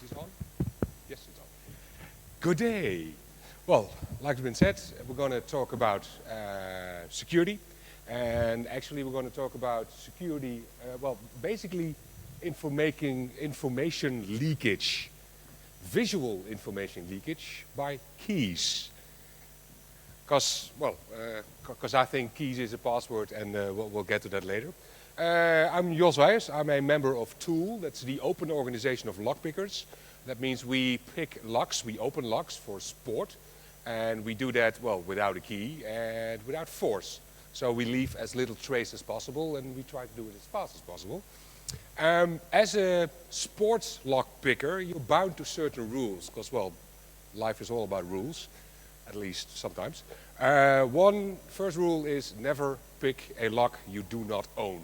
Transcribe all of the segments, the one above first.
Is this on? Yes, it's on. Good day. Well, like it's been said, we're going to talk about security. And actually we're going to talk about security, basically information leakage, visual information leakage by keys. Because I think keys is a password, and we'll get to that later. I'm Jos Weyers. I'm a member of TOOL. That's the open organization of lockpickers. That means we pick locks, we open locks for sport, and we do that, well, without a key and without force. So we leave as little trace as possible, and we try to do it as fast as possible. As a sports lock picker, you're bound to certain rules, because, well, life is all about rules, at least sometimes. One first rule is never pick a lock you do not own.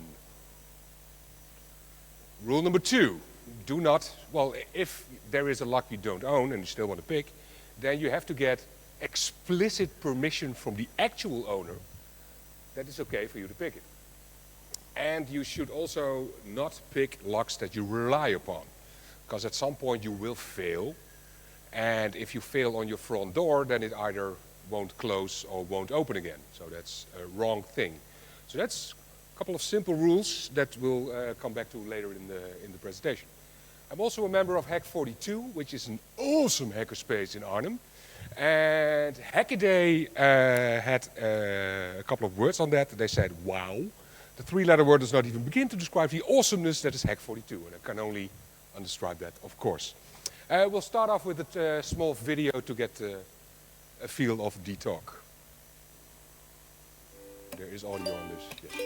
Rule number 2, do not, well, if there is a lock you don't own and you still want to pick, then you have to get explicit permission from the actual owner that it's okay for you to pick it. And you should also not pick locks that you rely upon, because at some point you will fail, and if you fail on your front door, then it either won't close or won't open again. So that's a wrong thing. So that's a couple of simple rules that we'll come back to later in the presentation. I'm also a member of Hack42, which is an awesome hackerspace in Arnhem. And Hackaday had a couple of words on that. They said, wow. The 3-letter word does not even begin to describe the awesomeness that is Hack42. And I can only describe that, of course. We'll start off with a small video to get a feel of the talk. There is audio on this, yes.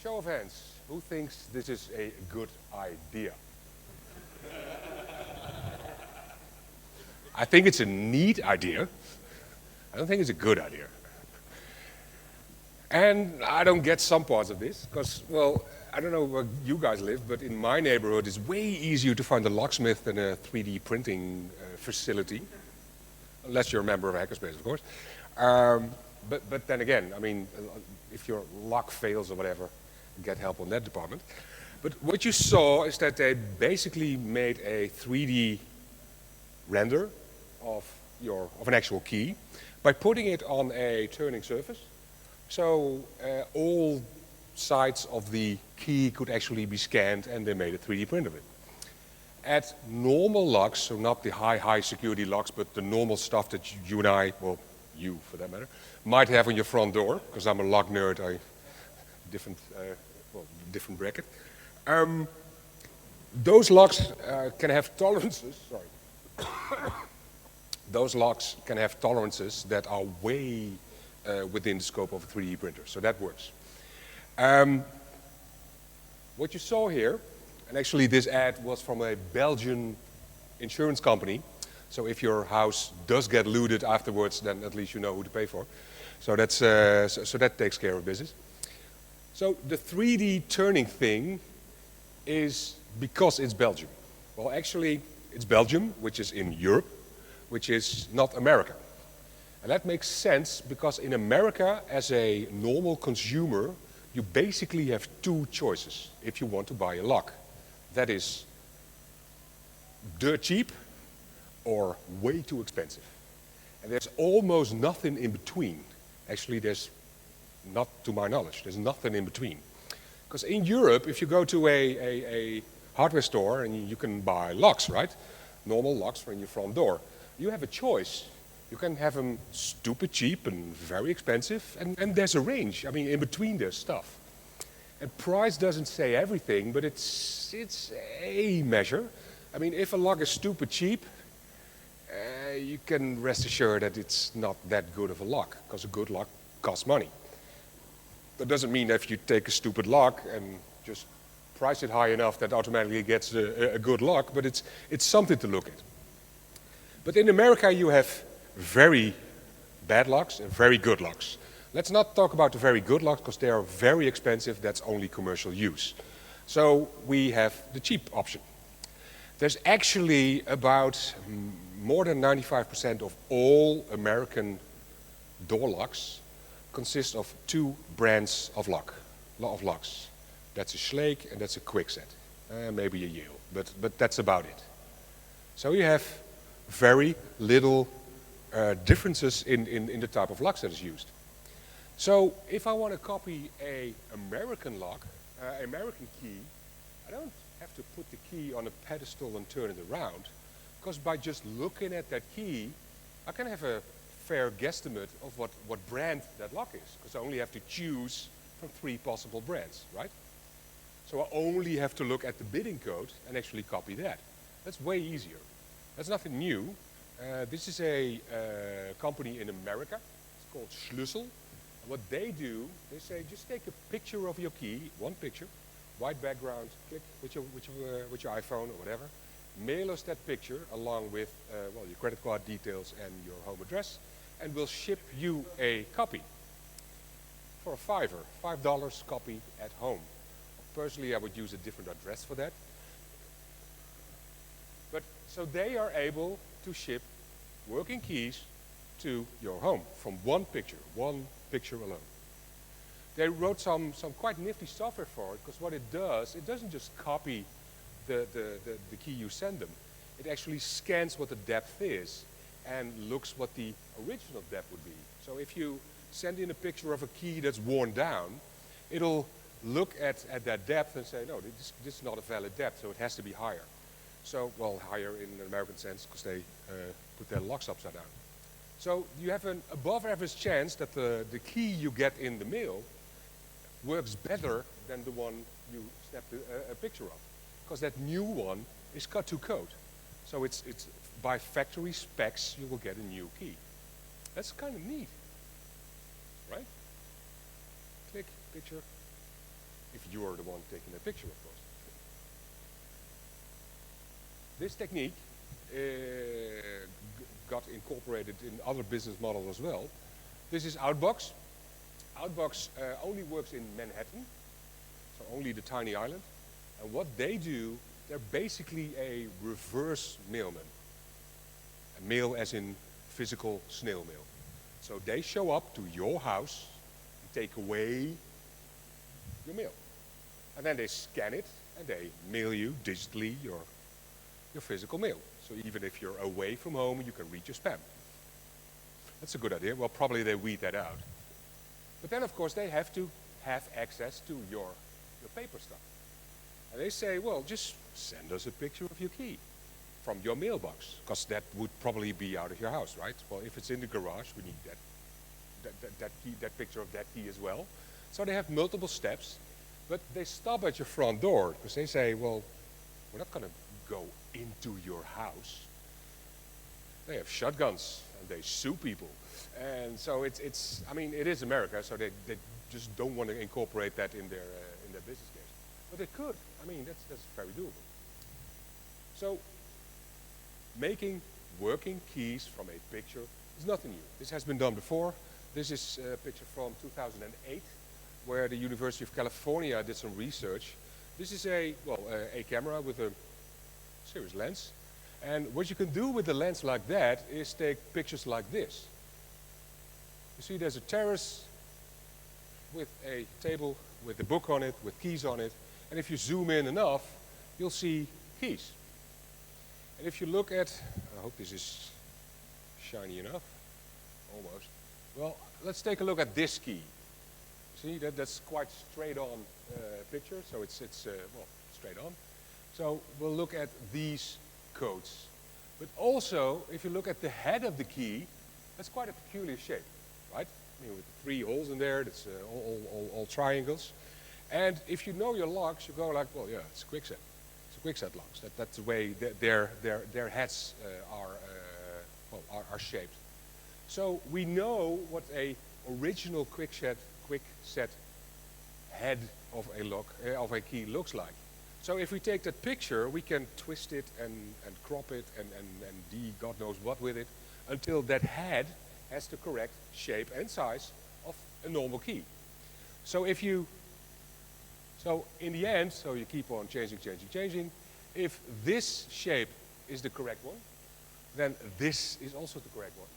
Show of hands, who thinks this is a good idea? I think it's a neat idea. I don't think it's a good idea. And I don't get some parts of this, because, well, I don't know where you guys live, but in my neighborhood it's way easier to find a locksmith than a 3D printing facility. Unless you're a member of a hackerspace, of course. But then again, I mean, if your lock fails or whatever, get help on that department. But what you saw is that they basically made a 3D render of an actual key by putting it on a turning surface. So all sides of the key could actually be scanned, and they made a 3D print of it. At normal locks, so not the high security locks, but the normal stuff that you and I, well, you for that matter, might have on your front door, because I'm a lock nerd, different bracket. Those locks can have tolerances, sorry. Those locks can have tolerances that are way within the scope of a 3D printer, so that works. What you saw here, and actually this ad was from a Belgian insurance company, so if your house does get looted afterwards, then at least you know who to pay for. So that's so that takes care of business. So the 3D turning thing is because it's Belgium. Well, actually, it's Belgium, which is in Europe, which is not America. And that makes sense because in America, as a normal consumer, you basically have 2 choices if you want to buy a lock. That is dirt cheap or way too expensive. And there's almost nothing in between. Actually, there's not, to my knowledge, there's nothing in between. Because in Europe, if you go to a hardware store and you can buy locks, right? Normal locks for your front door. You have a choice. You can have them stupid cheap and very expensive, and there's a range. I mean, in between there's stuff. And price doesn't say everything, but it's a measure. I mean, if a lock is stupid cheap, you can rest assured that it's not that good of a lock, because a good lock costs money. That doesn't mean that if you take a stupid lock and just price it high enough that automatically gets a good lock, but it's something to look at. But in America you have very bad locks and very good locks. Let's not talk about the very good locks because they are very expensive. That's only commercial use. So we have the cheap option. There's actually about more than 95% of all American door locks consist of two brands of locks. That's a Schlage and that's a Kwikset, maybe a Yale, but that's about it. So you have very little differences in the type of locks that is used. So if I want to copy an American lock, American key, I don't have to put the key on a pedestal and turn it around, because by just looking at that key, I can have a fair guesstimate of what brand that lock is, because I only have to choose from 3 possible brands, right? So I only have to look at the bidding code and actually copy that. That's way easier. That's nothing new. This is a company in America. It's called Schlüssel. And what they do, they say just take a picture of your key, one picture, white background, click with your iPhone or whatever. Mail us that picture along with well, your credit card details and your home address, and we'll ship you a copy for $5 copy at home. Personally, I would use a different address for that. But so they are able to ship working keys to your home from one picture alone. They wrote some quite nifty software for it, because what it does, it doesn't just copy the key you send them. It actually scans what the depth is and looks what the original depth would be. So if you send in a picture of a key that's worn down, it'll look at that depth and say, no, this is not a valid depth, so it has to be higher. So, well, higher in an American sense, because they put their locks upside down. So you have an above average chance that the key you get in the mail works better than the one you snapped a picture of, because that new one is cut to code. So it's by factory specs you will get a new key. That's kind of neat, right? Click, picture, if you're the one taking the picture, of course. This technique got incorporated in other business models as well. This is Outbox. Outbox only works in Manhattan, so only the tiny island. And what they do, they're basically a reverse mailman. A mail as in physical snail mail. So they show up to your house and take away your mail. And then they scan it and they mail you digitally your physical mail. So even if you're away from home, you can read your spam. That's a good idea. Well, probably they weed that out. But then, of course, they have to have access to your paper stuff. And they say, well, just send us a picture of your key from your mailbox, because that would probably be out of your house, right? Well, if it's in the garage, we need that picture of that key as well. So they have multiple steps, but they stop at your front door, because they say, well, we're not going to go into your house. They have shotguns and they sue people, and so it's I mean, it is America, so they just don't want to incorporate that in their business case, but they could. I mean, that's very doable. So making working keys from a picture is nothing new. This has been done before. This is a picture from 2008, where the University of California did some research. This is a camera with a serious lens, and what you can do with a lens like that is take pictures like this. You see, there's a terrace with a table with a book on it, with keys on it, and if you zoom in enough, you'll see keys. And if you look at, I hope this is shiny enough, almost. Well, let's take a look at this key. See, that's quite straight on picture, so it's well, straight on. So we'll look at these codes. But also, if you look at the head of the key, that's quite a peculiar shape, right? I mean, with 3 holes in there, that's all triangles. And if you know your locks, you go like, well, yeah, it's a quickset. It's a quickset locks. That's the way their heads are shaped. So we know what a original quickset head of a lock of a key looks like. So if we take that picture, we can twist it and crop it and do God knows what with it until that head has the correct shape and size of a normal key. So if you, so in the end, so you keep on changing. If this shape is the correct one, then this is also the correct one.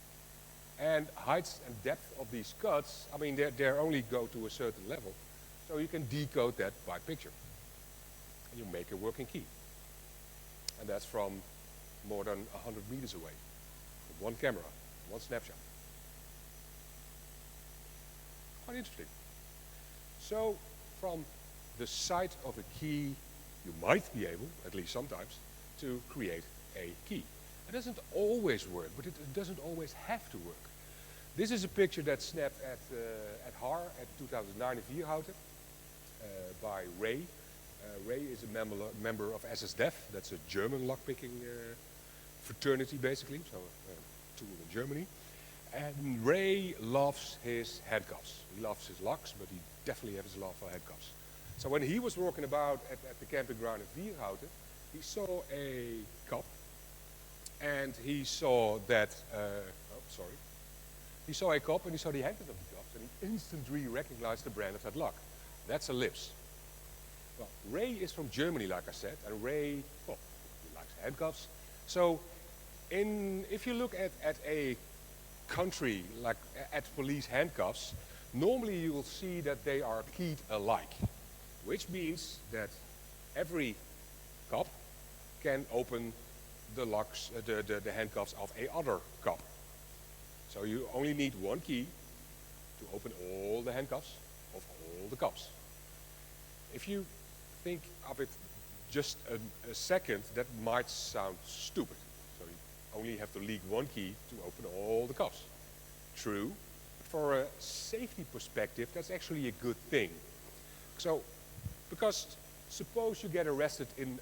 And height and depth of these cuts, I mean, they only go to a certain level. So you can decode that by picture. And you make a working key. And that's from more than 100 meters away. From one camera, one snapshot. Quite interesting. So from the side of a key, you might be able, at least sometimes, to create a key. It doesn't always work, but it doesn't always have to work. This is a picture that's snapped at HAR at 2009 in Vierhouten by Ray. Ray is a member of SSDEF. That's a German lockpicking fraternity, basically, so a tool in Germany. And Ray loves his handcuffs. He loves his locks, but he definitely has a love for handcuffs. So when he was walking about at the camping ground at Vierhouten, he saw a cup, and he saw that, he saw a cup and he saw the handles of the cups, and he instantly recognized the brand of that lock. That's a Lips. Well, Ray is from Germany, like I said, and Ray, well, he likes handcuffs. So if you look at a country, like at police handcuffs, normally you will see that they are keyed alike, which means that every cop can open the locks, the handcuffs of a other cop. So you only need one key to open all the handcuffs of all the cops. If you think of it just a second, that might sound stupid. So you only have to leak one key to open all the cuffs. True, but for a safety perspective, that's actually a good thing. So, because suppose you get arrested in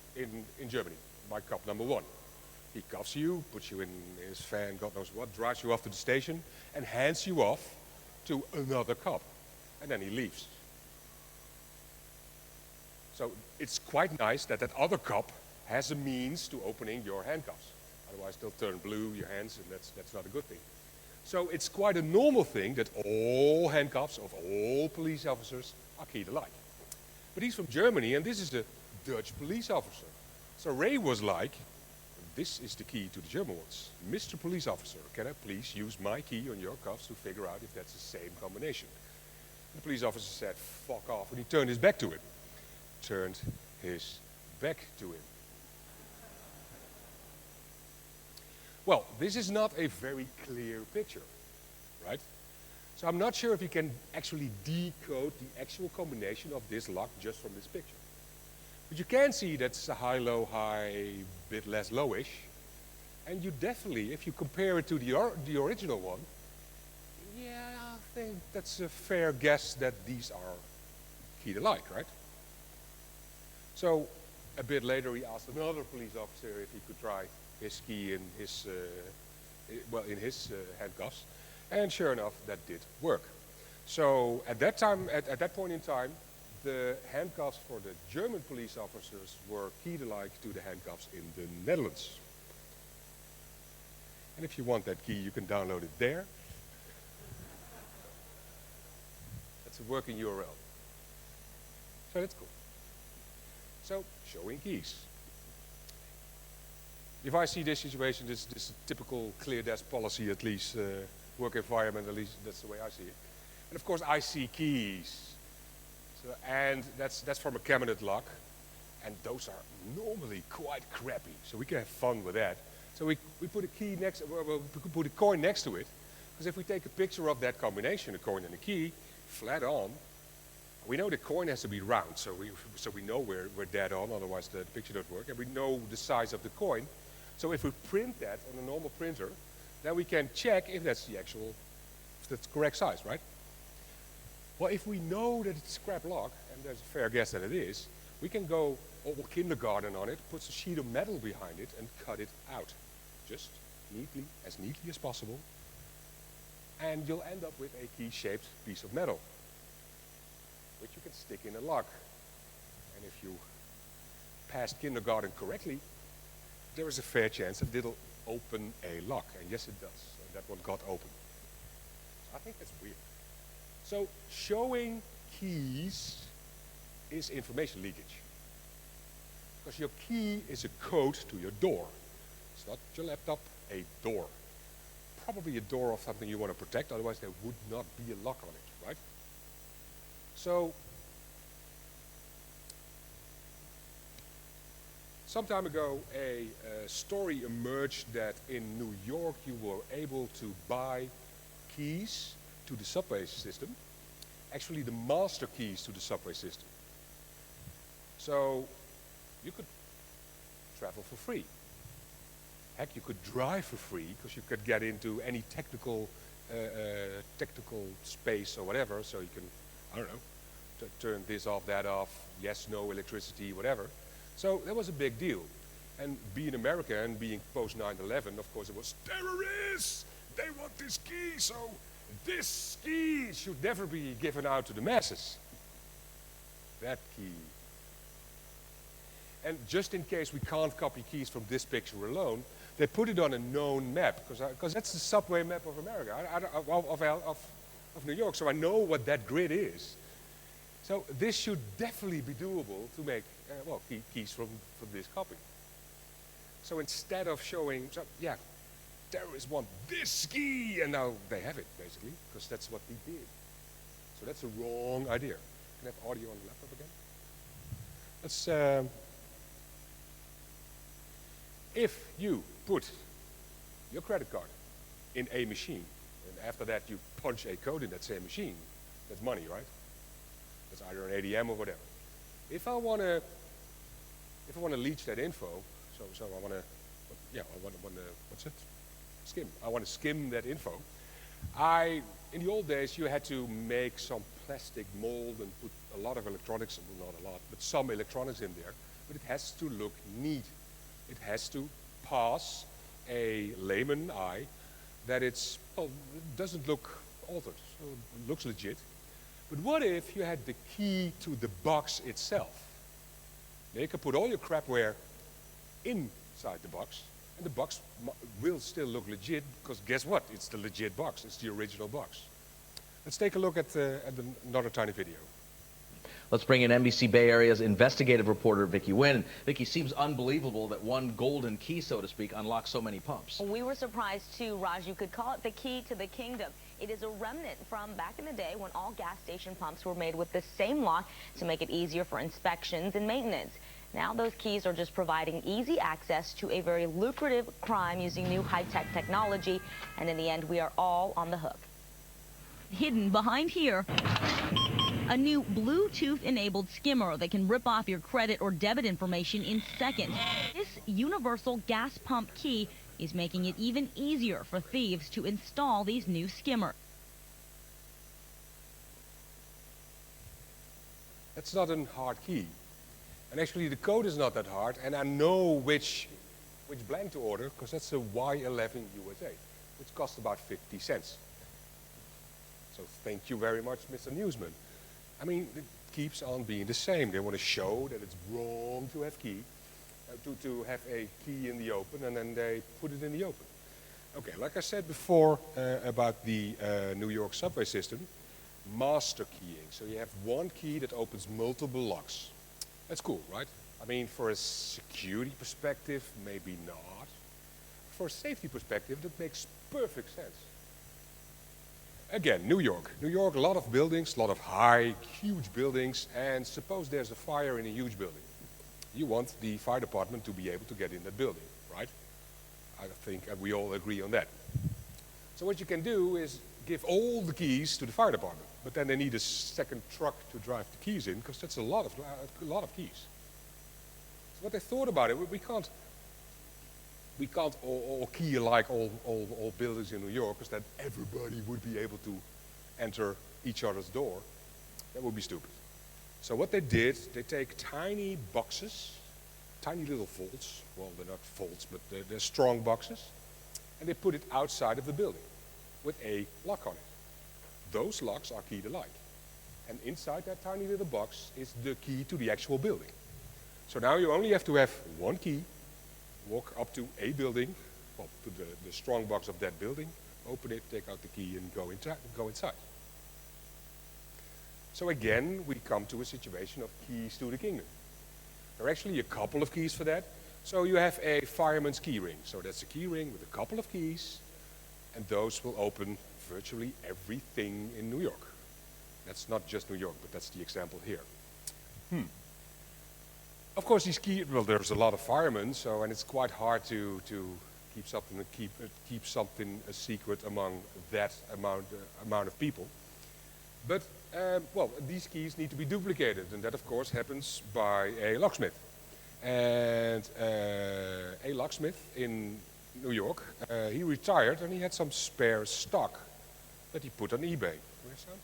Germany by cop number 1. He cuffs you, puts you in his van, God knows what, drives you off to the station, and hands you off to another cop. And then he leaves. So it's quite nice that that other cop has a means to opening your handcuffs. Otherwise they'll turn blue, your hands, and that's not a good thing. So it's quite a normal thing that all handcuffs of all police officers are keyed alike. But he's from Germany, and this is a Dutch police officer. So Ray was like, this is the key to the German ones. Mr. Police Officer, can I please use my key on your cuffs to figure out if that's the same combination? The police officer said, fuck off, and he turned his back to him. Turned his back to him. Well, this is not a very clear picture, right? So I'm not sure if you can actually decode the actual combination of this lock just from this picture. But you can see that's a high, low, high, bit less lowish. And you definitely, if you compare it to the original one, yeah, I think that's a fair guess that these are keyed alike, right? So a bit later he asked another police officer if he could try his key in his, handcuffs. And sure enough, that did work. So at that time, at that point in time, the handcuffs for the German police officers were keyed alike to the handcuffs in the Netherlands. And if you want that key, you can download it there. That's a working URL. So that's cool. So, showing keys. If I see this situation, this typical clear desk policy, at least work environment, at least that's the way I see it. And of course, I see keys. So, and that's from a cabinet lock. And those are normally quite crappy, so we can have fun with that. So we put a key next, well, we could put a coin next to it, because if we take a picture of that combination, a coin and a key, flat on, we know the coin has to be round, so we know we're dead on, otherwise the picture doesn't work, and we know the size of the coin. So if we print that on a normal printer, then we can check if that's the correct size, right? Well, if we know that it's scrap lock, and there's a fair guess that it is, we can go all kindergarten on it, put a sheet of metal behind it, and cut it out. Just neatly, as neatly as possible. And you'll end up with a key-shaped piece of metal, which you can stick in a lock. And if you passed kindergarten correctly, there is a fair chance that it'll open a lock. And yes, it does. And that one got open. So I think that's weird. So showing keys is information leakage. Because your key is a code to your door. It's not your laptop, a door. Probably a door of something you want to protect, otherwise there would not be a lock on it, right? So, some time ago a story emerged that in New York you were able to buy keys to the subway system, actually the master keys to the subway system. So you could travel for free. Heck, you could drive for free because you could get into any technical space or whatever, so you can, I don't know, turn this off, that off, yes, no, electricity, whatever. So that was a big deal. And being American and being post 9/11, of course, it was terrorists! They want this key, so this key should never be given out to the masses. That key. And just in case we can't copy keys from this picture alone, they put it on a known map, because that's the subway map of America, of New York, so I know what that grid is. So this should definitely be doable to make, keys from this copy. So instead of showing, terrorists want this key, and now they have it, basically, because that's what we did. So that's a wrong idea. Can I have audio on the laptop again? Let's, if you put your credit card in a machine, and after that you punch a code in that same machine, that's money, right? That's either an ATM or whatever. If I want to leach that info, so I want to, what's it? Skim. I want to skim that info. In the old days, you had to make some plastic mold and put a lot of electronics, not a lot, but some electronics in there. But it has to look neat. It has to pass a layman eye that it doesn't look altered, so it looks legit. But what if you had the key to the box itself? Now you can put all your crapware inside the box, and the box will still look legit, because guess what? It's the legit box. It's the original box. Let's take a look at another tiny video. Let's bring in NBC Bay Area's investigative reporter, Vicki Wynn. Vicki, seems unbelievable that one golden key, so to speak, unlocks so many pumps. We were surprised too, Raj. You could call it the key to the kingdom. It is a remnant from back in the day when all gas station pumps were made with the same lock to make it easier for inspections and maintenance. Now those keys are just providing easy access to a very lucrative crime using new high-tech technology, and in the end, we are all on the hook. Hidden behind here, a new Bluetooth-enabled skimmer that can rip off your credit or debit information in seconds. This universal gas pump key is making it even easier for thieves to install these new skimmers. That's not a hard key. And actually the code is not that hard, and I know which blank to order, because that's a Y11 USA, which costs about 50 cents. So thank you very much, Mr. Newsman. I mean, it keeps on being the same. They want to show that it's wrong to have to have a key in the open, and then they put it in the open. Okay, like I said before about the New York subway system, master keying. So you have one key that opens multiple locks. That's cool, right? I mean, for a security perspective, maybe not. For a safety perspective, that makes perfect sense. Again, New York. New York, a lot of buildings, a lot of high, huge buildings, and suppose there's a fire in a huge building. You want the fire department to be able to get in that building, right? I think we all agree on that. So what you can do is give all the keys to the fire department, but then they need a second truck to drive the keys in, because that's a lot of keys. So what they thought about it, we can't all key alike all buildings in New York, because then everybody would be able to enter each other's door. That would be stupid. So what they did, they take tiny boxes, tiny little vaults. Well, they're not vaults, but they're strong boxes. And they put it outside of the building with a lock on it. Those locks are keyed alike. And inside that tiny little box is the key to the actual building. So now you only have to have one key, walk up to a building, well, to the strong box of that building, open it, take out the key, and go inside. So again, we come to a situation of keys to the kingdom. There are actually a couple of keys for that. So you have a fireman's key ring. So that's a key ring with a couple of keys, and those will open virtually everything in New York. That's not just New York, but that's the example here. Of course, these keys, well, there's a lot of firemen, so, and it's quite hard to keep something a secret among that amount of people. But, well, these keys need to be duplicated, and that, of course, happens by a locksmith. And a locksmith in New York, he retired, and he had some spare stock that he put on eBay. Where's that?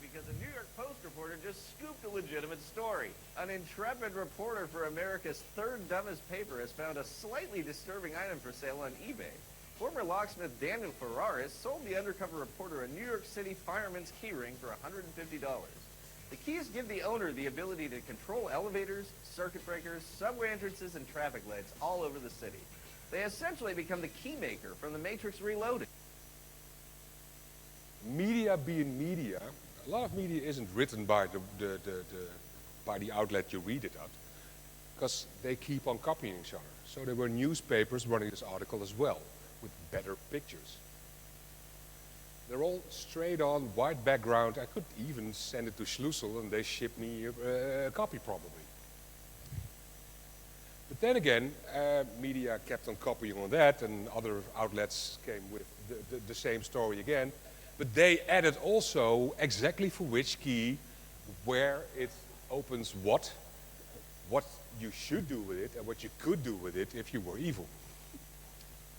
Because a New York Post reporter just scooped a legitimate story. An intrepid reporter for America's third dumbest paper has found a slightly disturbing item for sale on eBay. Former locksmith Daniel Ferraris sold the undercover reporter a New York City fireman's keyring for $150. The keys give the owner the ability to control elevators, circuit breakers, subway entrances, and traffic lights all over the city. They essentially become the key maker from the Matrix Reloaded. Media being media, a lot of media isn't written by the outlet you read it at, because they keep on copying each other. So there were newspapers running this article as well, with better pictures. They're all straight on white background. I could even send it to Schlussel and they ship me a copy probably. But then again, media kept on copying on that, and other outlets came with the same story again. But they added also exactly for which key, where it opens what you should do with it, and what you could do with it if you were evil.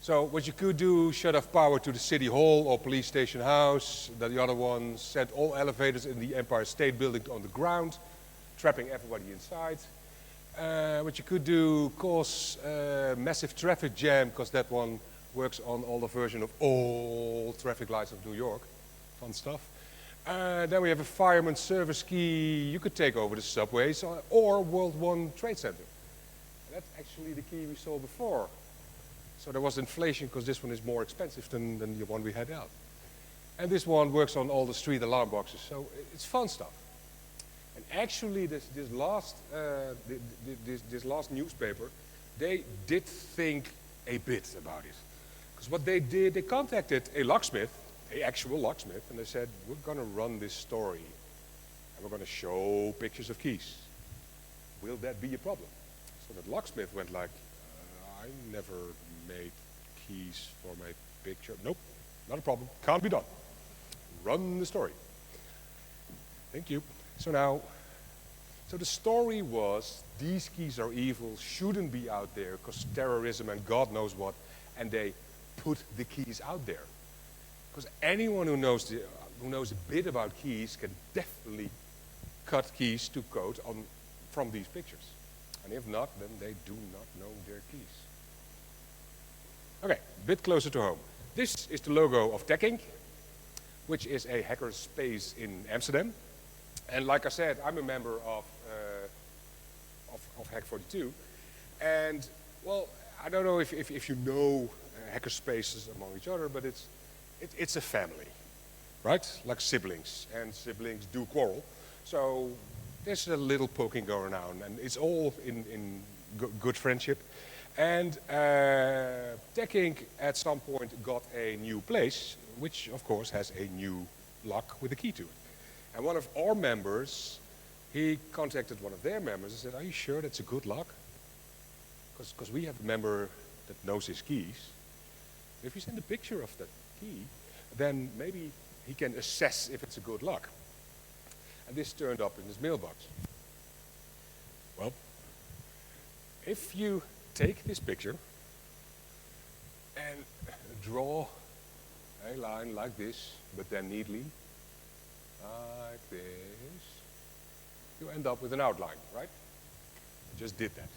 So what you could do, shut off power to the city hall or police station house. Then the other one, sent all elevators in the Empire State Building on the ground, trapping everybody inside. What you could do, cause massive traffic jam, because that one works on all the version of all traffic lights of New York. Fun stuff. Then we have a fireman's service key. You could take over the subways or World One Trade Center. And that's actually the key we saw before. So there was inflation because this one is more expensive than the one we had out. And this one works on all the street alarm boxes. So it's fun stuff. And actually this last newspaper, they did think a bit about it. Because what they did, they contacted a locksmith, an actual locksmith, and they said, we're going to run this story. And we're going to show pictures of keys. Will that be a problem? So the locksmith went like, I never made keys for my picture. Nope, not a problem. Can't be done. Run the story. Thank you. So the story was, these keys are evil, shouldn't be out there because terrorism and God knows what, and they put the keys out there. Because anyone who knows a bit about keys can definitely cut keys to code from these pictures. And if not, then they do not know their keys. Okay, a bit closer to home. This is the logo of Tech Inc., which is a hacker space in Amsterdam. And like I said, I'm a member of Hack42. And, well, I don't know if you know hacker spaces among each other, but it's a family, right? Like siblings, and siblings do quarrel. So there's a little poking going on, and it's all in good friendship. And Tech Inc. at some point got a new place, which of course has a new lock with a key to it. And one of our members, he contacted one of their members and said, "Are you sure that's a good lock? Because we have a member that knows his keys. If you send a picture of that key, then maybe he can assess if it's a good lock." And this turned up in his mailbox. Well, if you take this picture and draw a line like this, but then neatly, like this, you end up with an outline, right? I just did that.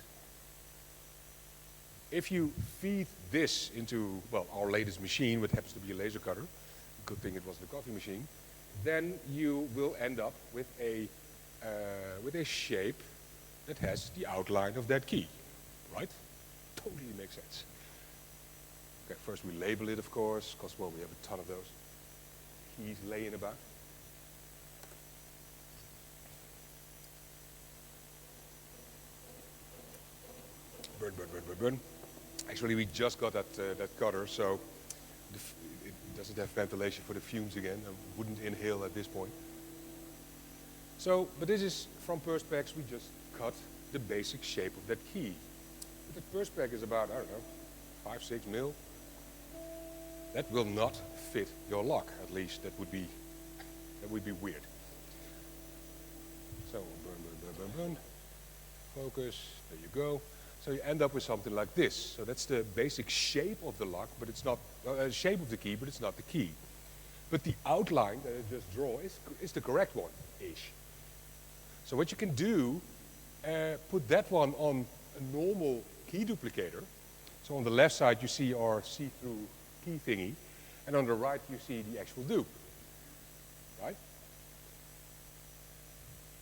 If you feed this into, well, our latest machine, which happens to be a laser cutter, good thing it wasn't a coffee machine, then you will end up with a shape that has the outline of that key, right? Totally makes sense. Okay, first we label it, of course, because, well, we have a ton of those keys laying about. Burn, burn, burn, burn, burn. Actually, we just got that cutter, so it doesn't have ventilation for the fumes again. I wouldn't inhale at this point. So, but this is from Perspex. We just cut the basic shape of that key. But the Perspex is about, I don't know, 5-6 mil. That will not fit your lock, at least. That would be weird. So burn, burn, burn, burn, burn. Focus. There you go. So you end up with something like this. So that's the basic shape of the lock, but it's not shape of the key, but it's not the key. But the outline that I just draw is the correct one-ish. So what you can do, put that one on a normal key duplicator. So on the left side you see our see-through key thingy, and on the right you see the actual dupe, right?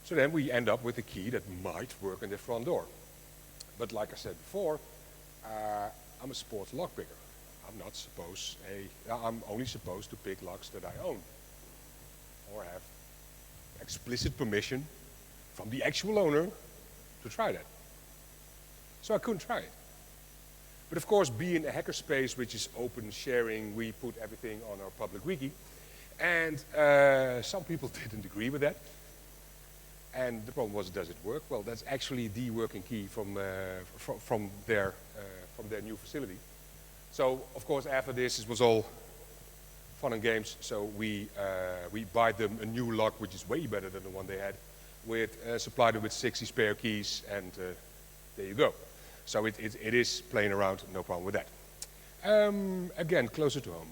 So then we end up with a key that might work in the front door. But like I said before, I'm a sports lock picker. I'm only supposed to pick locks that I own or have explicit permission from the actual owner to try that. So I couldn't try it. But of course, being a hackerspace which is open sharing, we put everything on our public wiki, and some people didn't agree with that. And the problem was, does it work? Well, that's actually the working key from their new facility. So, of course, after this, it was all fun and games. So we buy them a new lock, which is way better than the one they had, supplied them with 60 spare keys, and there you go. So it is playing around, no problem with that. Again, closer to home.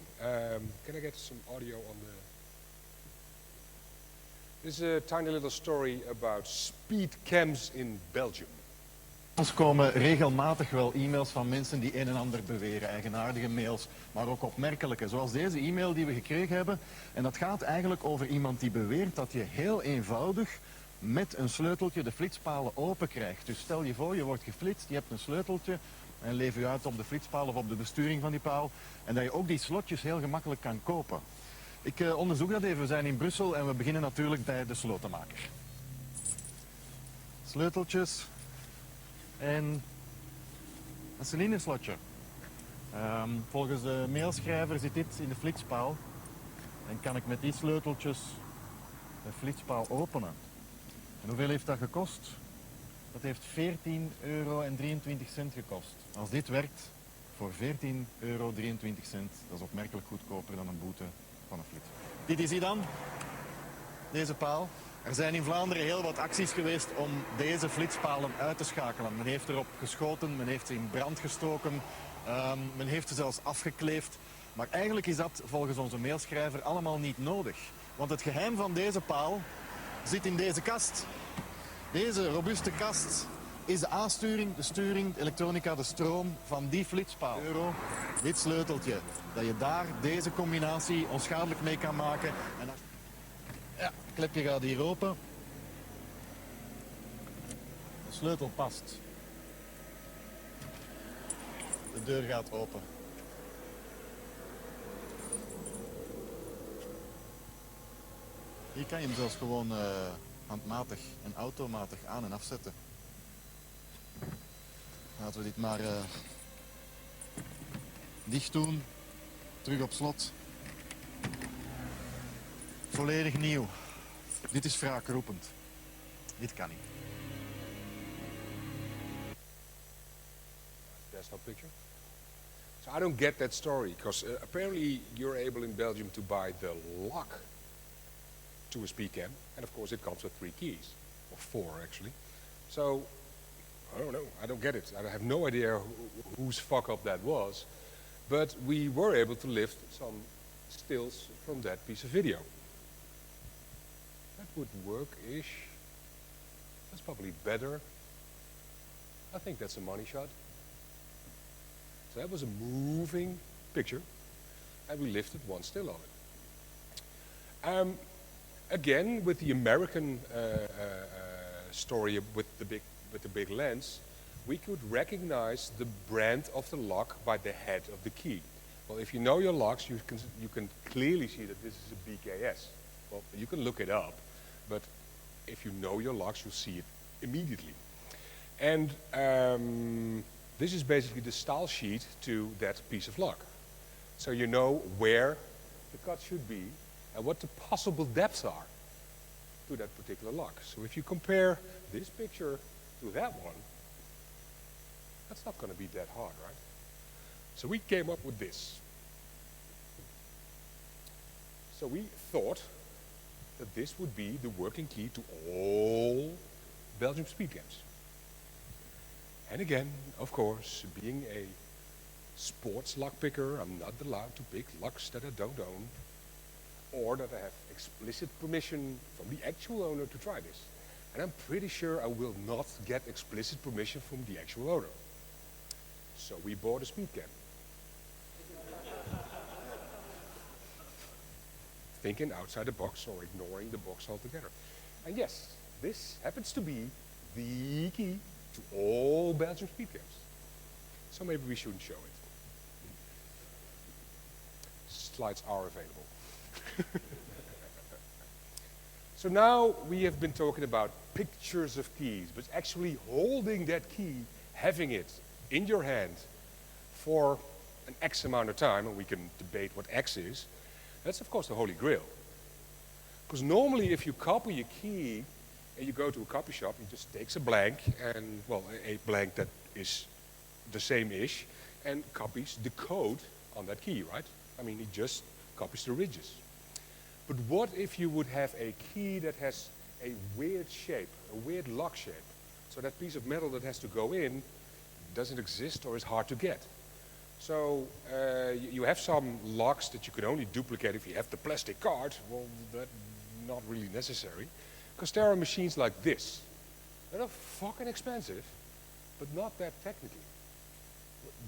Can I get some audio on the... This is a tiny little story about speed cams in Belgium. Ons komen regelmatig wel e-mails van mensen die een en ander beweren, eigenaardige mails, maar ook opmerkelijke, zoals deze e-mail die we gekregen hebben. En dat gaat eigenlijk over iemand die beweert dat je heel eenvoudig met een sleuteltje de flitspalen open krijgt. Dus stel je voor, je wordt geflitst, je hebt een sleuteltje en lever je uit op de flitspaal of op de besturing van die paal. En dat je ook die slotjes heel gemakkelijk kan kopen. Ik onderzoek dat even. We zijn in Brussel en we beginnen natuurlijk bij de slotenmaker. Sleuteltjes en een cilinder-slotje. Volgens de mailschrijver zit dit in de flitspaal. En kan ik met die sleuteltjes de flitspaal openen. En hoeveel heeft dat gekost? Dat heeft €14,23 gekost. Als dit werkt voor €14,23, dat is opmerkelijk goedkoper dan een boete van een flits. Dit is hij dan, deze paal. Er zijn in Vlaanderen heel wat acties geweest om deze flitspalen uit te schakelen. Men heeft erop geschoten, men heeft ze in brand gestoken, men heeft ze zelfs afgekleefd. Maar eigenlijk is dat volgens onze mailschrijver allemaal niet nodig. Want het geheim van deze paal zit in deze kast. Deze robuuste kast is de aansturing, de sturing, de elektronica, de stroom van die flitspaal. Dit sleuteltje, dat je daar deze combinatie onschadelijk mee kan maken. En ja, het klepje gaat hier open. De sleutel past. De deur gaat open. Hier kan je hem zelfs gewoon handmatig en automatig aan- en afzetten. Laten we dit maar dicht doen. Terug op slot. Volledig nieuw. Dit is wraakroepend. Dit kan niet. Desktop picture. So I don't get that story, because apparently you're able in Belgium to buy the lock to a speed cam, and of course it comes with 3 keys, or 4 actually. So, I don't know, I don't get it. I have no idea whose fuck up that was, but we were able to lift some stills from that piece of video. That would work-ish. That's probably better. I think that's a money shot. So that was a moving picture, and we lifted one still of it. Again, with the American story with the big lens, we could recognize the brand of the lock by the head of the key. Well, if you know your locks, you can clearly see that this is a BKS. Well, you can look it up, but if you know your locks, you'll see it immediately. And this is basically the style sheet to that piece of lock. So you know where the cut should be and what the possible depths are to that particular lock. So if you compare this picture to that one, that's not going to be that hard, right? So we came up with this. So we thought that this would be the working key to all Belgium speed cams. And again, of course, being a sports lock picker, I'm not allowed to pick locks that I don't own, or that I have explicit permission from the actual owner to try this. And I'm pretty sure I will not get explicit permission from the actual owner. So we bought a speed cam. Thinking outside the box or ignoring the box altogether. And yes, this happens to be the key to all Belgian speed cams. So maybe we shouldn't show it. Slides are available. So now we have been talking about pictures of keys, but actually holding that key, having it in your hand for an X amount of time, and we can debate what X is, that's of course the holy grail. Because normally if you copy a key and you go to a copy shop, you just takes a blank, and well, a blank that is the same-ish, and copies the code on that key, right? I mean, it just copies the ridges. But what if you would have a key that has a weird shape, a weird lock shape? So that piece of metal that has to go in doesn't exist or is hard to get. So you have some locks that you can only duplicate if you have the plastic card. Well, that's not really necessary. Because there are machines like this that are fucking expensive, but not that technically.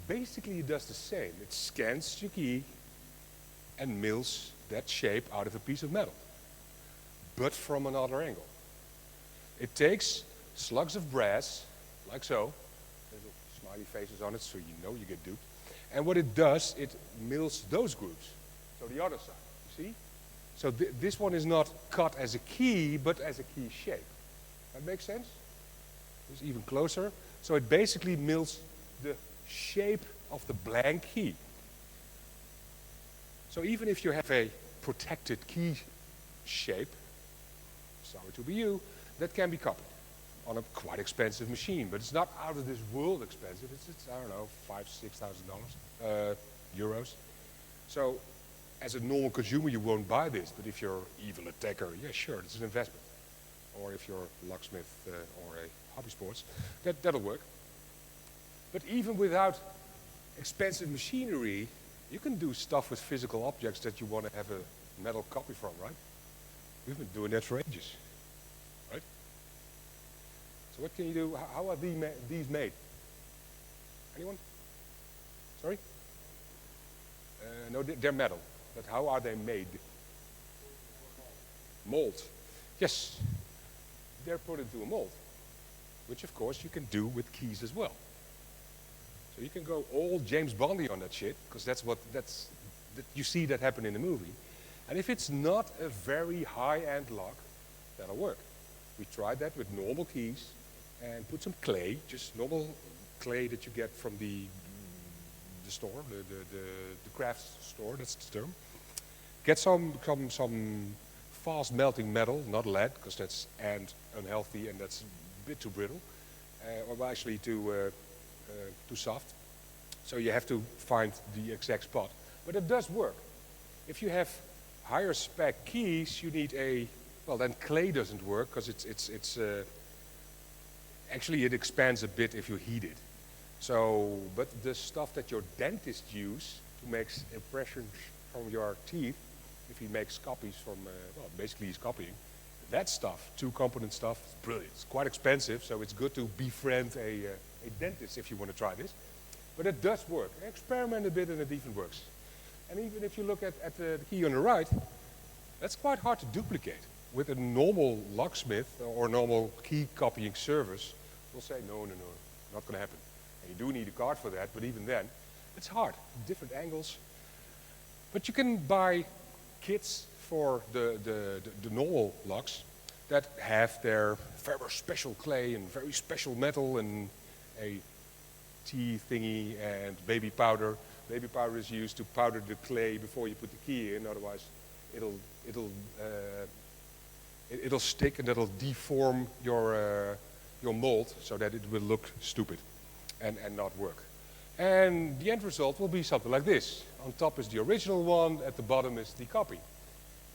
Basically, it does the same. It scans your key and mills that shape out of a piece of metal, but from another angle. It takes slugs of brass, like so. There's smiley faces on it, so you know you get duped. And what it does, it mills those grooves. So the other side, you see? So this one is not cut as a key, but as a key shape. That makes sense? It's even closer. So it basically mills the shape of the blank key. So even if you have a protected key shape, sorry to be you, that can be copied on a quite expensive machine. But it's not out of this world expensive. It's I don't know, $5,000, $6,000 euros. So as a normal consumer, you won't buy this. But if you're evil attacker, yeah, sure, it's an investment. Or if you're a locksmith or a hobby sports, that'll work. But even without expensive machinery, you can do stuff with physical objects that you want to have a metal copy from, right? We've been doing that for ages, right? So what can you do? How are these made? Anyone? Sorry? No, they're metal. But how are they made? Mold. Yes. They're put into a mold, which of course you can do with keys as well. So you can go all James Bondy on that shit, because you see that happen in the movie. And if it's not a very high-end lock, that'll work. We tried that with normal keys and put some clay, just normal clay that you get from the store, the craft store, that's the term. Get some fast melting metal, not lead, because that's unhealthy and that's a bit too brittle, or actually too soft. So you have to find the exact spot. But it does work. If you have higher spec keys, you need well, then clay doesn't work, because actually it expands a bit if you heat it. So, but the stuff that your dentist use to make impressions from your teeth, if he makes copies from, well, basically he's copying, that stuff, two-component stuff, is brilliant. It's quite expensive, so it's good to befriend a dentist if you want to try this. But it does work. Experiment a bit and it even works. And even if you look at the key on the right, that's quite hard to duplicate. With a normal locksmith or normal key copying service, we'll say, no, not going to happen. And you do need a card for that, but even then, it's hard. Different angles. But you can buy kits for the normal locks that have their very special clay and very special metal and a tea thingy and baby powder. Baby powder is used to powder the clay before you put the key in, otherwise it'll stick and that'll deform your mold so that it will look stupid and not work. And the end result will be something like this. On top is the original one, at the bottom is the copy.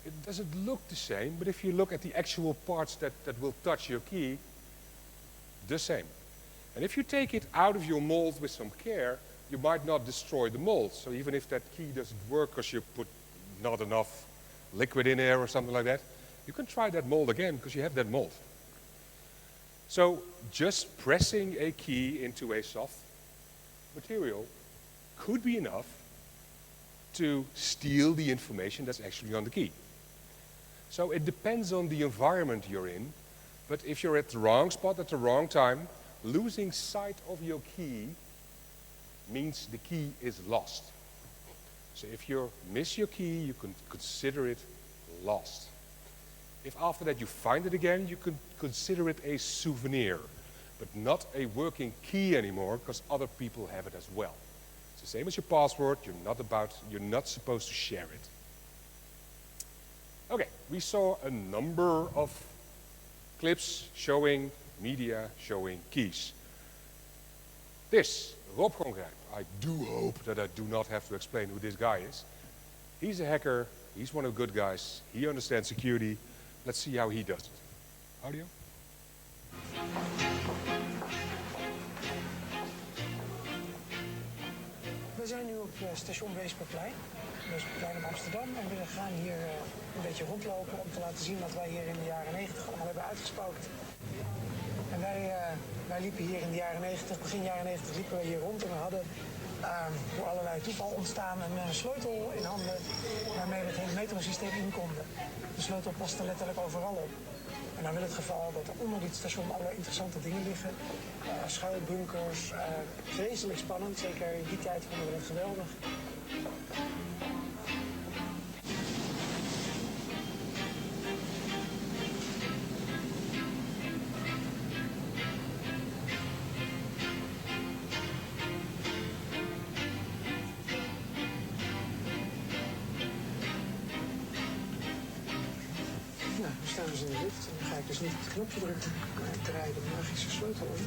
It doesn't look the same, but if you look at the actual parts that will touch your key, the same. And if you take it out of your mold with some care, you might not destroy the mold. So even if that key doesn't work because you put not enough liquid in there or something like that, you can try that mold again because you have that mold. So just pressing a key into a soft material could be enough to steal the information that's actually on the key. So it depends on the environment you're in, but if you're at the wrong spot at the wrong time, losing sight of your key means the key is lost. So if you miss your key, you can consider it lost. If after that you find it again, you can consider it a souvenir, but not a working key anymore because other people have it as well. It's the same as your password, you're not supposed to share it. Okay, we saw a number of clips showing media, showing keys. This, Rob Gongrijp, I do hope that I do not have to explain who this guy is. He's a hacker, he's one of the good guys, he understands security. Let's see how he does it. Audio? We zijn nu op station Weesperplein, Weesperplein in Amsterdam. En we gaan hier een beetje rondlopen om te laten zien wat wij hier in de jaren 90 allemaal hebben uitgespookt. En wij liepen hier in de jaren 90, begin jaren 90 liepen we hier rond en we hadden door allerlei toeval ontstaan een sleutel in handen waarmee we het hele metrosysteem in konden. De sleutel paste letterlijk overal op. En dan wil het geval dat er onder dit station allerlei interessante dingen liggen. Schuilbunkers, vreselijk spannend, zeker in die tijd vonden we het geweldig. We staan dus in de lift en dan ga ik dus niet op het knopje drukken, maar ik draai de magische sleutel om.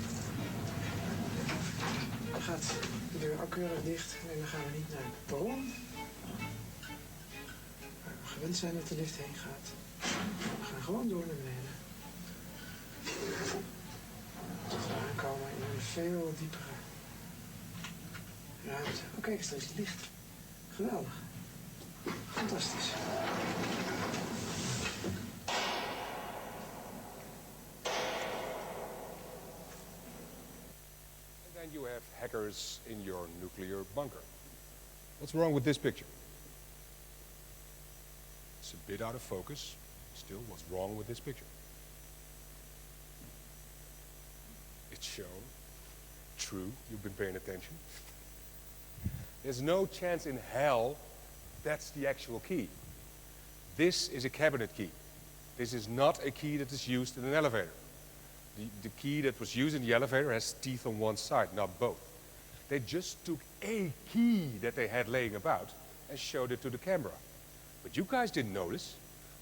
Dan gaat de deur ook keurig dicht en dan gaan we niet naar het perron, waar we gewend zijn dat de lift heen gaat. We gaan gewoon door naar beneden. Tot we aankomen in een veel diepere ruimte. Oh kijk eens, daar is het licht. Geweldig. Fantastisch. And you have hackers in your nuclear bunker. What's wrong with this picture? It's a bit out of focus. Still, what's wrong with this picture? It's shown. True, you've been paying attention. There's no chance in hell that's the actual key. This is a cabinet key. This is not a key that is used in an elevator. The key that was used in the elevator has teeth on one side, not both. They just took a key that they had laying about and showed it to the camera. But you guys didn't notice.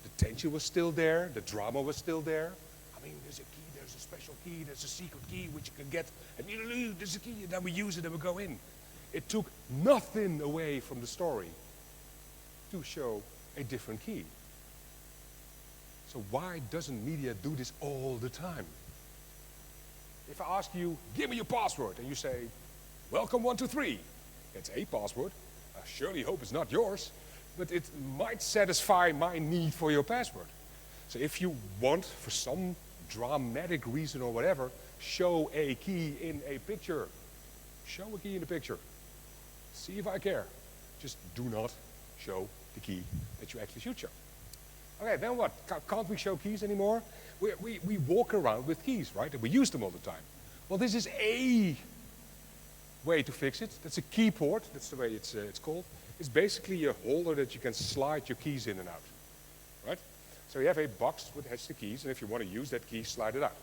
The tension was still there, the drama was still there. I mean, there's a key, there's a special key, there's a secret key which you can get, and there's a key, and then we use it and we go in. It took nothing away from the story to show a different key. So why doesn't media do this all the time? If I ask you, give me your password, and you say, welcome 123, it's a password. I surely hope it's not yours, but it might satisfy my need for your password. So if you want, for some dramatic reason or whatever, show a key in a picture. Show a key in a picture. See if I care. Just do not show the key that you actually should show. Okay, then what? Can't we show keys anymore? We walk around with keys, right? And we use them all the time. Well, this is a way to fix it. That's a key port. That's the way it's called. It's basically a holder that you can slide your keys in and out, right? So you have a box which has the keys, and if you want to use that key, slide it out.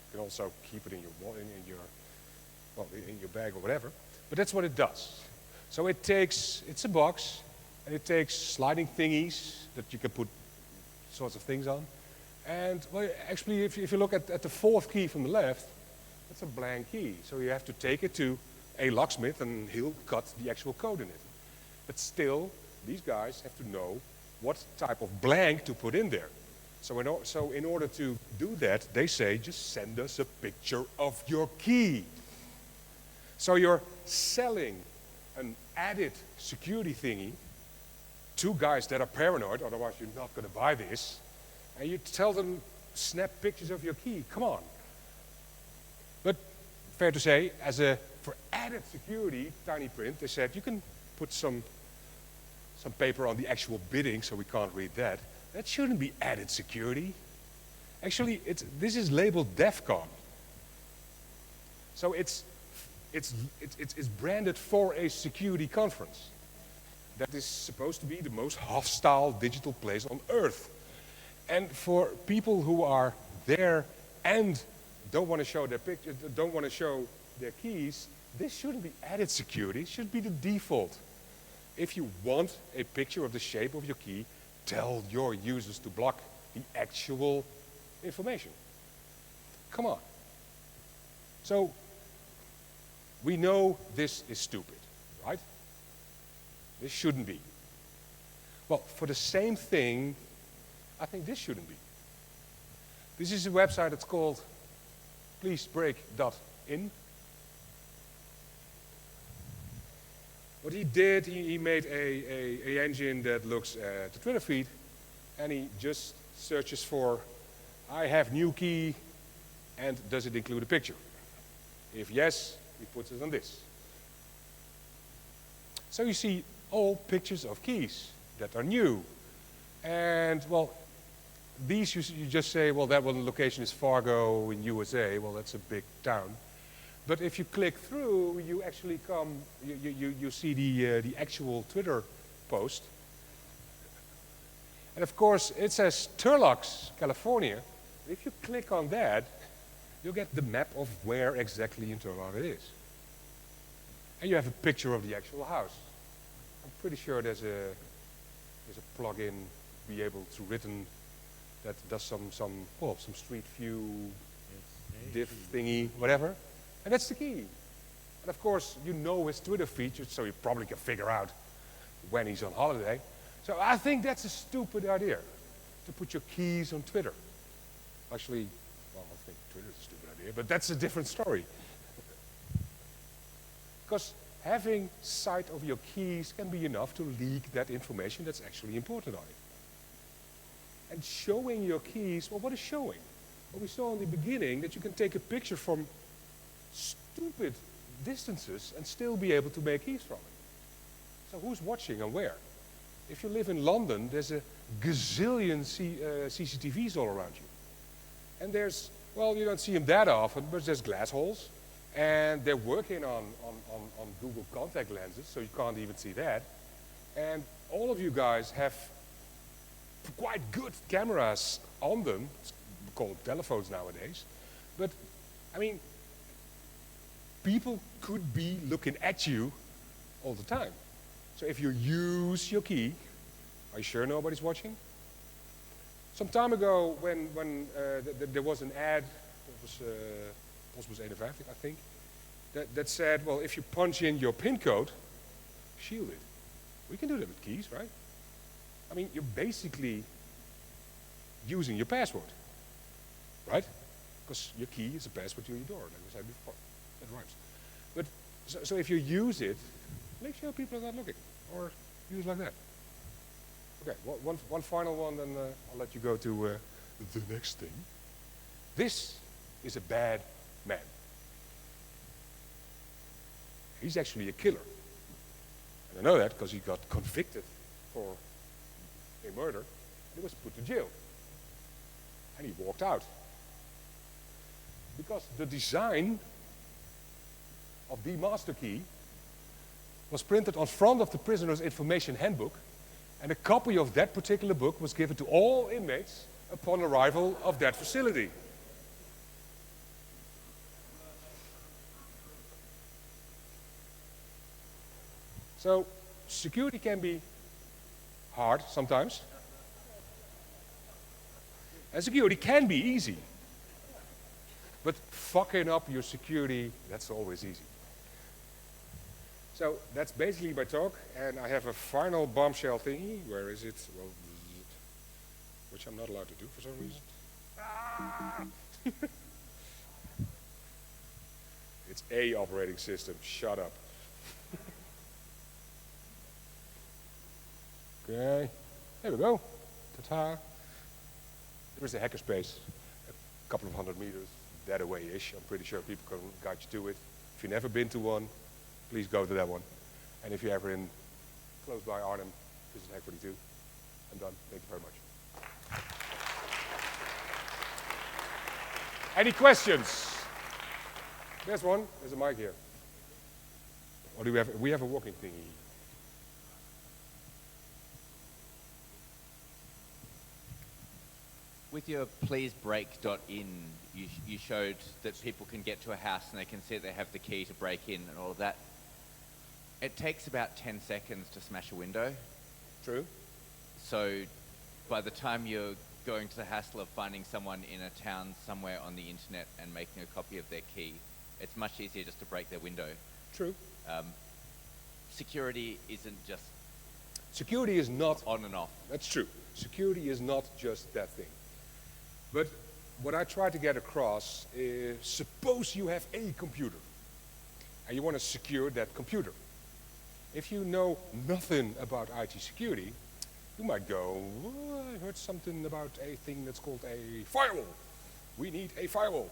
You can also keep it in your bag or whatever. But that's what it does. So it's a box, and it takes sliding thingies that you can put sorts of things on. And well, actually, if you look at the fourth key from the left, that's a blank key. So you have to take it to a locksmith, and he'll cut the actual code in it. But still, these guys have to know what type of blank to put in there. So in order to do that, they say, just send us a picture of your key. So you're selling an added security thingy to guys that are paranoid, otherwise you're not going to buy this, and you tell them, snap pictures of your key. Come on. But fair to say, for added security, tiny print, they said you can put some paper on the actual bidding, so we can't read that. That shouldn't be added security. Actually, this is labeled DEFCON. So it's branded for a security conference. That is supposed to be the most hostile digital place on earth. And for people who are there and don't want to show their picture, don't want to show their keys, this shouldn't be added security. It should be the default. If you want a picture of the shape of your key, tell your users to block the actual information. Come on. So we know this is stupid, right? This shouldn't be. Well, for the same thing, I think this shouldn't be. This is a website that's called pleasebreak.in. What he did, he made a engine that looks at the Twitter feed, and he just searches for, I have new key, and does it include a picture? If yes, he puts it on this. So you see all pictures of keys that are new. And, well, these you just say, well, that one location is Fargo in USA. Well, that's a big town. But if you click through, you actually you see the actual Twitter post. And of course, it says Turlock, California. If you click on that, you'll get the map of where exactly in Turlock it is. And you have a picture of the actual house. I'm pretty sure there's a plugin be able to written that does some street view diff thingy, whatever. And that's the key. And of course, you know his Twitter features, so you probably can figure out when he's on holiday. So I think that's a stupid idea, to put your keys on Twitter. Actually, well, I think Twitter's a stupid idea, but that's a different story. Because having sight of your keys can be enough to leak that information that's actually important on it. And showing your keys, well, what is showing? Well, we saw in the beginning that you can take a picture from stupid distances and still be able to make keys from it. So who's watching and where? If you live in London, there's a gazillion CCTVs all around you. And there's, well, you don't see them that often, but there's glass holes. And they're working on Google contact lenses, so you can't even see that. And all of you guys have quite good cameras on them. It's called telephones nowadays. But, I mean, people could be looking at you all the time. So if you use your key, are you sure nobody's watching? Some time ago, when there was an ad, that was osc15, I think, that said, well, if you punch in your PIN code, shield it. We can do that with keys, right? I mean, you're basically using your password, right? Because your key is a password to your door, like we said before. That rhymes. But so if you use it, make sure people are not looking, or use it like that. Okay, one final one, then I'll let you go to the next thing. This is a bad man. He's actually a killer. And I know that because he got convicted for a murder, and he was put to jail. And he walked out. Because the design of the master key was printed on front of the prisoner's information handbook, and a copy of that particular book was given to all inmates upon arrival of that facility. So, security can be hard sometimes. And security can be easy. But fucking up your security, that's always easy. So that's basically my talk, and I have a final bombshell thingy. Where is it? Well, which I'm not allowed to do for some reason. Ah! It's a operating system. Shut up. Okay, there we go. Ta-ta. There is a hackerspace, a couple of 100 meters that away-ish. I'm pretty sure people can guide you to it. If you've never been to one, please go to that one. And if you're ever in close by Arnhem, visit Hack 42. I'm done. Thank you very much. Any questions? There's one. There's a mic here. Or do we have? We have a walking thingy. With your pleasebreak.in, you showed that people can get to a house and they can see that they have the key to break in and all of that. It takes about 10 seconds to smash a window. True. So by the time you're going to the hassle of finding someone in a town somewhere on the internet and making a copy of their key, it's much easier just to break their window. True. Security isn't just... Security is not... on and off. That's true. Security is not just that thing. But what I try to get across is, suppose you have a computer and you want to secure that computer. If you know nothing about IT security, you might go, oh, I heard something about a thing that's called a firewall. We need a firewall.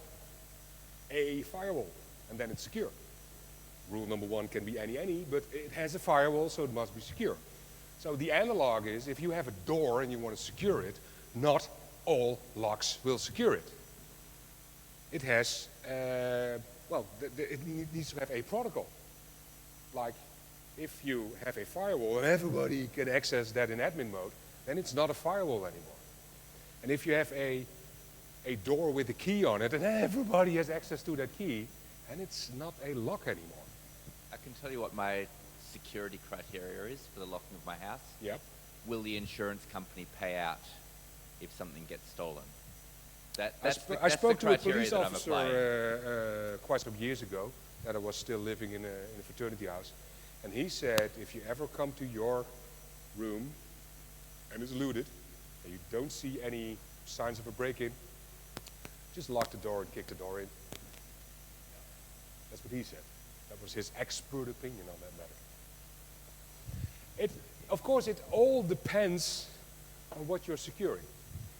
A firewall. And then it's secure. Rule number one can be any, but it has a firewall, so it must be secure. So the analog is, if you have a door and you want to secure it, not all locks will secure it. It has, it needs to have a protocol. Like, if you have a firewall and everybody can access that in admin mode, then it's not a firewall anymore. And if you have a door with a key on it and everybody has access to that key, and it's not a lock anymore. I can tell you what my security criteria is for the locking of my house. Yep. Will the insurance company pay out if something gets stolen? I spoke to a police officer quite some years ago that I was still living in a fraternity house. And he said, if you ever come to your room and it's looted, and you don't see any signs of a break-in, just lock the door and kick the door in. That's what he said. That was his expert opinion on that matter. Of course, it all depends on what you're securing.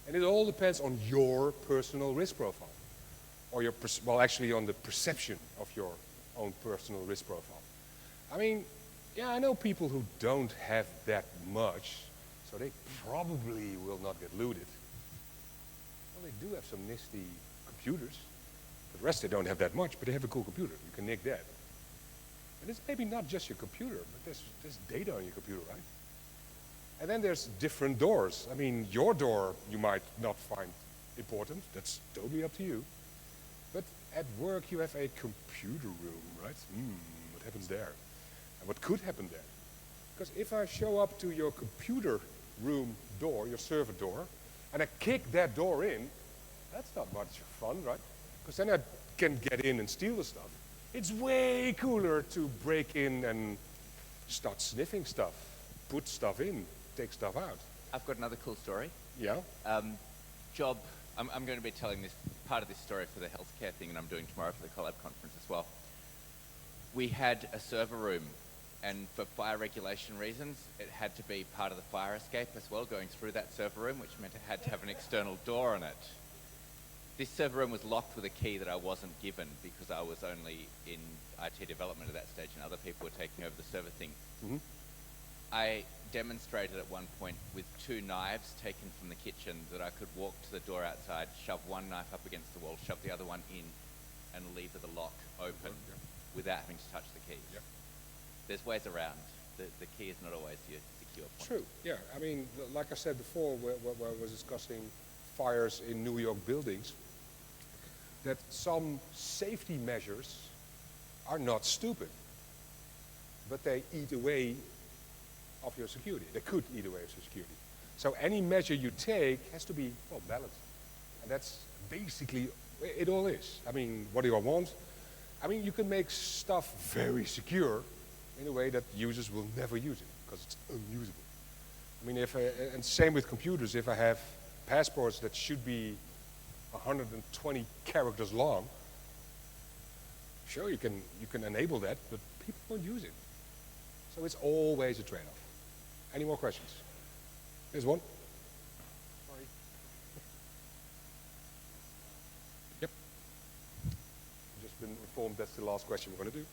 And it all depends on your personal risk profile. Or actually on the perception of your own personal risk profile. I mean, yeah, I know people who don't have that much, so they probably will not get looted. Well, they do have some nifty computers. For the rest, they don't have that much, but they have a cool computer. You can nick that. And it's maybe not just your computer, but there's data on your computer, right? And then there's different doors. I mean, your door you might not find important. That's totally up to you. But at work you have a computer room, right? What happens there? And what could happen there? Because if I show up to your computer room door, your server door, and I kick that door in, that's not much fun, right? Because then I can get in and steal the stuff. It's way cooler to break in and start sniffing stuff, put stuff in, take stuff out. I've got another cool story. Yeah? I'm going to be telling this part of this story for the healthcare thing, and I'm doing tomorrow for the Collab conference as well. We had a server room, and for fire regulation reasons, it had to be part of the fire escape as well, going through that server room, which meant it had to have an external door on it. This server room was locked with a key that I wasn't given because I was only in IT development at that stage and other people were taking over the server thing. Mm-hmm. I demonstrated at one point with 2 knives taken from the kitchen that I could walk to the door outside, shove one knife up against the wall, shove the other one in, and lever the lock open without having to touch the keys. Yep. There's ways around. The key is not always your secure point. True, yeah. I mean, like I said before, where I was discussing fires in New York buildings, that some safety measures are not stupid, but they eat away of your security. They could eat away of your security. So any measure you take has to be, well, balanced. And that's basically, it all is. I mean, what do I want? I mean, you can make stuff very secure in a way that users will never use it, because it's unusable. I mean, and same with computers, if I have passports that should be 120 characters long, sure, you can enable that, but people won't use it. So it's always a trade-off. Any more questions? There's one. Sorry. Yep. Just been informed that's the last question we're going to do.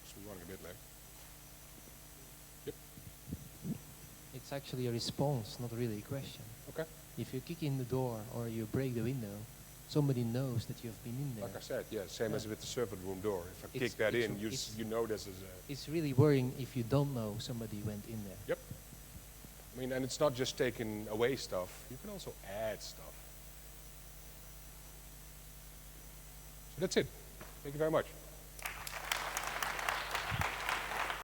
So we're running a bit late. Yep. It's actually a response, not really a question. Okay. If you kick in the door or you break the window, somebody knows that you've been in there. Like I said, yeah, same as with the servant room door. If I kick that in, you know this is a... It's really worrying if you don't know somebody went in there. Yep. I mean, and it's not just taking away stuff. You can also add stuff. So that's it. Thank you very much.